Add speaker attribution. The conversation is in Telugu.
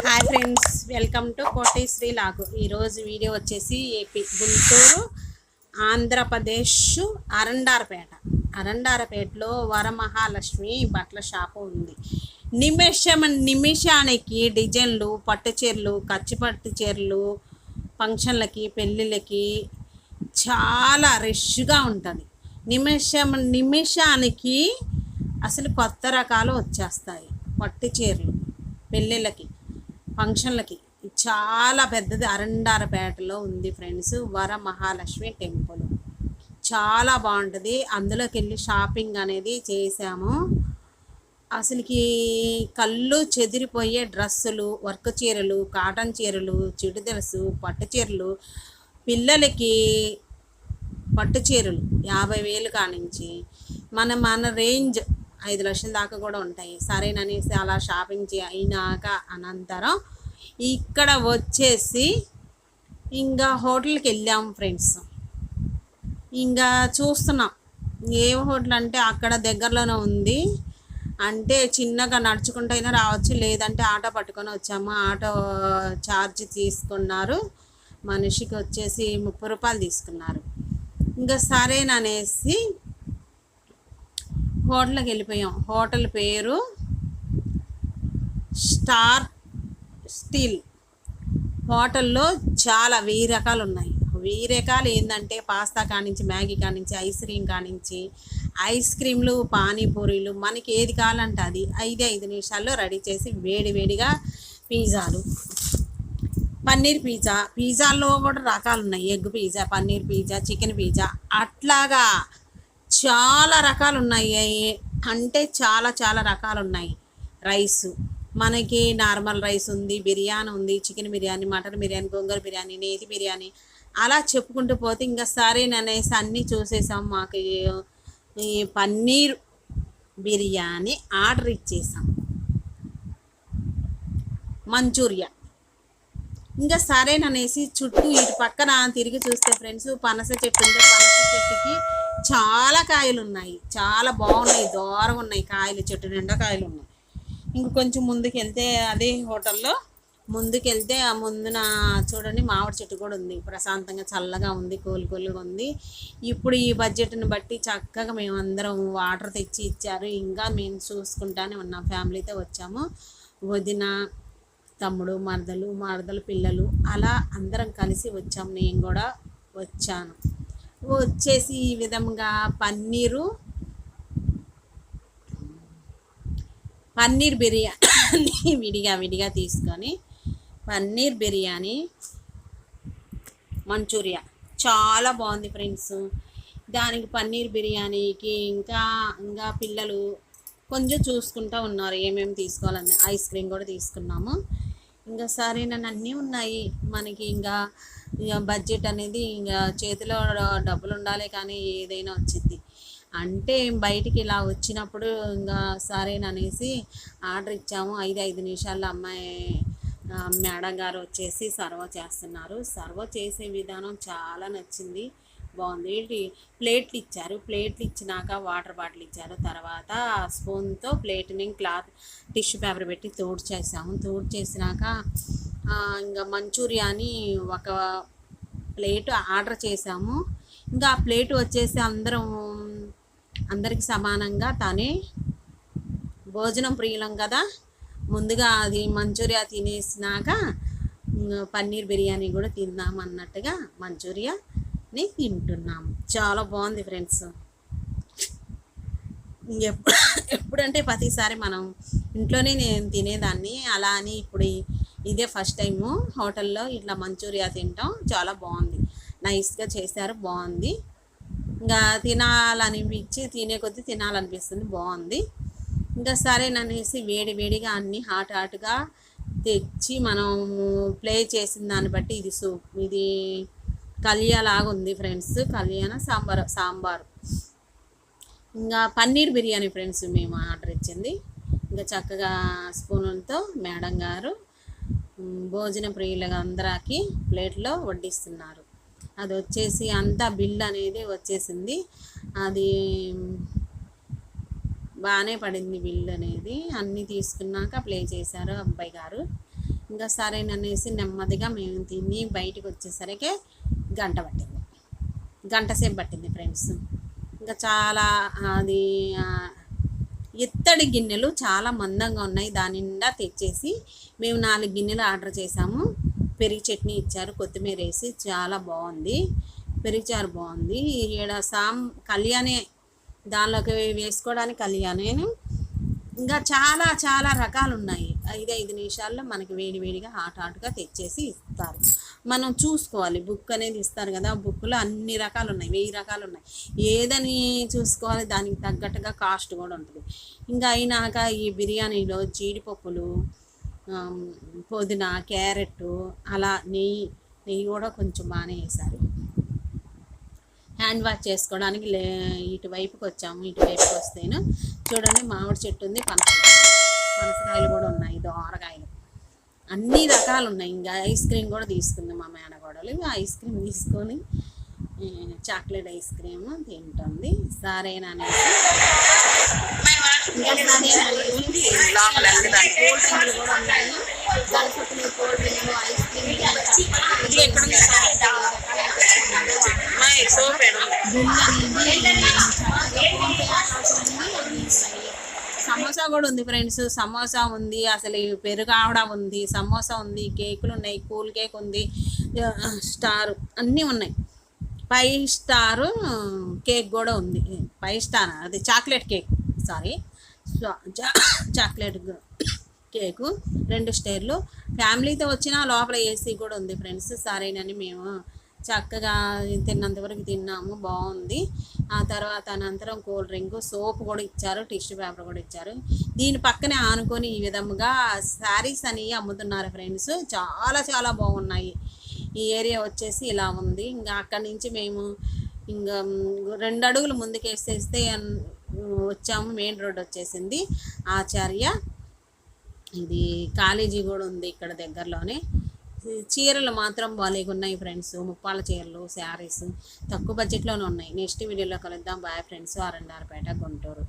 Speaker 1: Hi friends, welcome to Koteswari లాగు. ఈరోజు వీడియో వచ్చేసి ఏపీ గుంటూరు ఆంధ్రప్రదేశ్ అరండారపేటలో వరమహాలక్ష్మి బట్టల షాపు ఉంది. నిమిషానికి డిజైన్లు, పట్టు చీరలు, పట్టు చీరలు, ఫంక్షన్లకి, పెళ్ళిళ్ళకి చాలా రష్గా ఉంటుంది. నిమిషానికి అసలు కొత్త రకాలు వచ్చేస్తాయి. పట్టు చీరలు పెళ్ళిళ్ళకి, ఫంక్షన్లకి చాలా పెద్దది అరండారపేటలో ఉంది ఫ్రెండ్స్. వరమహాలక్ష్మి టెంపుల్ చాలా బాగుంటుంది. అందులోకి వెళ్ళి షాపింగ్ అనేది చేసాము. అసలుకి కళ్ళు చెదిరిపోయే డ్రెస్సులు, వర్క్ చీరలు, కాటన్ చీరలు, చిడుదెలసు, పట్టు చీరలు, పిల్లలకి పట్టు చీరలు 50,000 కానించి మన రేంజ్ 5 లక్షల దాకా కూడా ఉంటాయి. సరేననేసి అలా షాపింగ్ అయినాక అనంతరం ఇక్కడ వచ్చేసి ఇంకా హోటల్కి వెళ్ళాము ఫ్రెండ్స్. ఇంకా చూస్తున్నాం ఏ హోటల్ అంటే అక్కడ దగ్గరలోనే ఉంది. అంటే చిన్నగా నడుచుకుంటూ అయినా రావచ్చు, లేదంటే ఆటో పట్టుకొని వచ్చాము. ఆటో ఛార్జ్ తీసుకున్నారు, మనిషికి వచ్చేసి 30 రూపాయలు తీసుకున్నారు. ఇంకా సరేననేసి హోటల్కి వెళ్ళిపోయాం. హోటల్ పేరు స్టార్ స్టీల్. హోటల్లో చాలా 1000 రకాలు ఉన్నాయి. 1000 రకాలు ఏంటంటే పాస్తా కానించి, మ్యాగీ కానించి, ఐస్ క్రీమ్లు, పానీపూరీలు, మనకి ఏది కావాలంటే అది 5 నిమిషాల్లో రెడీ చేసి వేడివేడిగా పిజ్జాలు, పన్నీర్ పిజ్జాల్లో కూడా రకాలు ఉన్నాయి. Egg pizza, paneer pizza, chicken pizza, అట్లాగా చాలా రకాలు ఉన్నాయి. అంటే చాలా రకాలు ఉన్నాయి. రైసు మనకి నార్మల్ రైస్ ఉంది, బిర్యానీ ఉంది, చికెన్ బిర్యానీ, మటన్ బిర్యానీ, గోంగూర బిర్యానీ, నేతి బిర్యానీ, అలా చెప్పుకుంటూ పోతే ఇంకా సరేననేసి అన్నీ చూసేసాం. మాకు ఈ పన్నీర్ బిర్యానీ ఆర్డర్ ఇచ్చేసాం, మంచూరియా. ఇంకా సరేననేసి చుట్టూ ఇటు పక్కన తిరిగి చూస్తే ఫ్రెండ్స్ పనస చెట్టు ఉంది. పనస చెట్టుకి చాలా కాయలు ఉన్నాయి, చాలా బాగున్నాయి, దూరంగా ఉన్నాయి కాయలు, చెట్టు నిండా కాయలు ఉన్నాయి. ఇంక కొంచెం ముందుకు వెళ్తే అదే హోటల్లో ముందుకెళ్తే ఆ ముందున చూడండి మామిడి చెట్టు కూడా ఉంది. ప్రశాంతంగా చల్లగా ఉంది, కూల్గా ఉంది. ఇప్పుడు ఈ బడ్జెట్ని బట్టి చక్కగా మేమందరం వాటర్ తెచ్చి ఇచ్చారు. ఇంకా మేము చూసుకుంటానే ఉన్నాం. ఫ్యామిలీతో వచ్చాము. వదిన, తమ్ముడు, మరదలు పిల్లలు, అలా అందరం కలిసి వచ్చాము. నేను కూడా వచ్చాను. వచ్చేసి ఈ విధంగా పన్నీర్ బిర్యానీ విడిగా తీసుకొని పన్నీర్ బిర్యానీ, మంచూరియా చాలా బాగుంది ఫ్రెండ్స్. దానికి పన్నీర్ బిర్యానీకి ఇంకా పిల్లలు కొంచెం చూసుకుంటూ ఉన్నారు ఏమేమి తీసుకోవాలని. ఐస్ క్రీమ్ కూడా తీసుకున్నాము. ఇంకా సరే నన్ను అన్నీ ఉన్నాయి మనకి. ఇంకా బడ్జెట్ అనేది ఇంకా చేతిలో డబ్బులు ఉండాలి, కానీ ఏదైనా వచ్చింది అంటే బయటికి ఇలా వచ్చినప్పుడు ఇంకా సరేననేసి ఆర్డర్ ఇచ్చాము. 5 నిమిషాల్లో అమ్మాయి మేడం గారు వచ్చేసి సర్వ్ చేస్తున్నారు. సర్వ్ చేసే విధానం చాలా నచ్చింది, బాగుంది. ప్లేట్లు ఇచ్చారు. ప్లేట్లు ఇచ్చినాక వాటర్ బాటిల్ ఇచ్చారు. తర్వాత స్పూన్తో ప్లేట్ని టిష్యూ పేపర్ పెట్టి చేసినాక ఇంకా మంచూరియాని ఒక ప్లేట్ ఆర్డర్ చేసాము. ఇంకా ఆ ప్లేట్ వచ్చేసి అందరికి సమానంగా, తనే భోజనం ప్రియులం కదా, ముందుగా అది మంచూరియా తినేసినాక పన్నీర్ బిర్యానీ కూడా తిందాం అన్నట్టుగా మంచూరియాని తింటున్నాము. చాలా బాగుంది ఫ్రెండ్స్. ఎప్పుడంటే ప్రతిసారి మనం ఇంట్లోనే నేను తినేదాన్ని, అలా అని ఇప్పుడు ఇదే ఫస్ట్ టైము హోటల్లో ఇట్లా మంచూరియా తింటాం. చాలా బాగుంది, నైస్గా చేశారు, బాగుంది. ఇంకా తినే కొద్దీ తినాలనిపిస్తుంది, బాగుంది. ఇంకా సరేననేసి వేడిగా అన్నీ హాట్గా తెచ్చి మనం ప్లే చేసిన దాన్ని బట్టి ఇది కళ్యాలాగా ఉంది ఫ్రెండ్స్. సాంబారు. ఇంకా పన్నీర్ బిర్యానీ ఫ్రెండ్స్ మేము ఆర్డర్ ఇచ్చింది. ఇంకా చక్కగా స్పూన్లతో మేడం గారు భోజన ప్రియులుగా అందరికీ ప్లేట్లో వడ్డిస్తున్నారు. అది వచ్చేసి అంతా బిల్ అనేది వచ్చేసింది. అది బాగానే పడింది బిల్ అనేది. అన్నీ తీసుకున్నాక ప్లే చేశారు అబ్బాయి గారు. ఇంకా సరేననేసి నెమ్మదిగా మేము తిని బయటికి వచ్చేసరికి గంట సేపు పట్టింది ఫ్రెండ్స్. ఇంకా చాలా అది ఇత్తడి గిన్నెలు చాలా మందంగా ఉన్నాయి, దాని నిండా తెచ్చేసి మేము 4 గిన్నెలు ఆర్డర్ చేసాము. పెరుగు చట్నీ ఇచ్చారు, కొత్తిమీర వేసి చాలా బాగుంది, పెరుగుచారు బాగుంది. ఈడ కళ్యాణే దానిలోకి వేసుకోవడానికి కళ్యాణేను. ఇంకా చాలా చాలా రకాలు ఉన్నాయి. 5 నిమిషాల్లో మనకి వేడివేడిగా హాట్గా తెచ్చేసి ఇస్తారు. మనం చూసుకోవాలి, బుక్ అనేది ఇస్తారు కదా, బుక్లో అన్ని రకాలు ఉన్నాయి, 1000 రకాలు ఉన్నాయి. ఏదని చూసుకోవాలి, దానికి తగ్గట్టుగా కాస్ట్ కూడా ఉంటుంది. ఇంకా అయినాక ఈ బిర్యానీలో జీడిపప్పులు, పుదీనా, క్యారెట్, అలా నెయ్యి కూడా కొంచెం బాగానే వేశారు. హ్యాండ్ వాష్ చేసుకోవడానికి ఇటువైపుకి వచ్చాము. ఇటువైపుకి వస్తేను చూడండి మామిడి చెట్టు ఉంది, పనసకాయలు కూడా ఉన్నాయి, దోరకాయలు, అన్ని రకాలు ఉన్నాయి. ఇంకా ఐస్ క్రీమ్ కూడా తీసుకుంది మా మేనగోడలు. ఐస్ క్రీమ్ తీసుకొని చాక్లెట్ ఐస్ క్రీమ్ తింటుంది. సరేనా అనేసి ఇంకా కోల్డ్ డ్రింక్లు కూడా ఉన్నాయి, గణపతులు కోల్డ్ డ్రింక్లు, ఐస్ క్రీమ్, సమోసా కూడా ఉంది ఫ్రెండ్స్. సమోసా ఉంది, అసలు పెరుగావడ ఉంది, సమోసా ఉంది, కేకులు ఉన్నాయి, కూల్ కేక్ ఉంది, స్టార్ అన్నీ ఉన్నాయి. 5 స్టార్ కేక్ కూడా ఉంది. 5 స్టార్ అది chocolate cake, sorry chocolate cake 2 స్టార్లు. ఫ్యామిలీతో వచ్చిన లోపల ఏసీ కూడా ఉంది ఫ్రెండ్స్. సరేనని మేము చక్కగా తిన్నంతవరకు తిన్నాము, బాగుంది. ఆ తర్వాత అనంతరం కూల్ డ్రింక్, సోప్ కూడా ఇచ్చారు, టిష్యూ పేపర్ కూడా ఇచ్చారు. దీని పక్కనే ఆనుకొని ఈ విధముగా శారీస్ అని అమ్ముతున్నారు ఫ్రెండ్స్. చాలా చాలా బాగున్నాయి. ఈ ఏరియా వచ్చేసి ఇలా ఉంది. ఇంకా అక్కడి నుంచి మేము ఇంకా 2 అడుగులు ముందుకేసేస్తే వచ్చాము. మెయిన్ రోడ్ వచ్చేసింది. ఆచార్య ఇది కాలేజీ కూడా ఉంది ఇక్కడ దగ్గరలోనే. చీరలు మాత్రం బాగా ఉన్నాయి ఫ్రెండ్స్, ముప్పాల చీరలు, శారీస్ తక్కువ బడ్జెట్లోనే ఉన్నాయి. నెక్స్ట్ వీడియోలో కలుద్దాం. Bye friends. ఆర్ఎన్ఆర్పేట, గుంటూరు.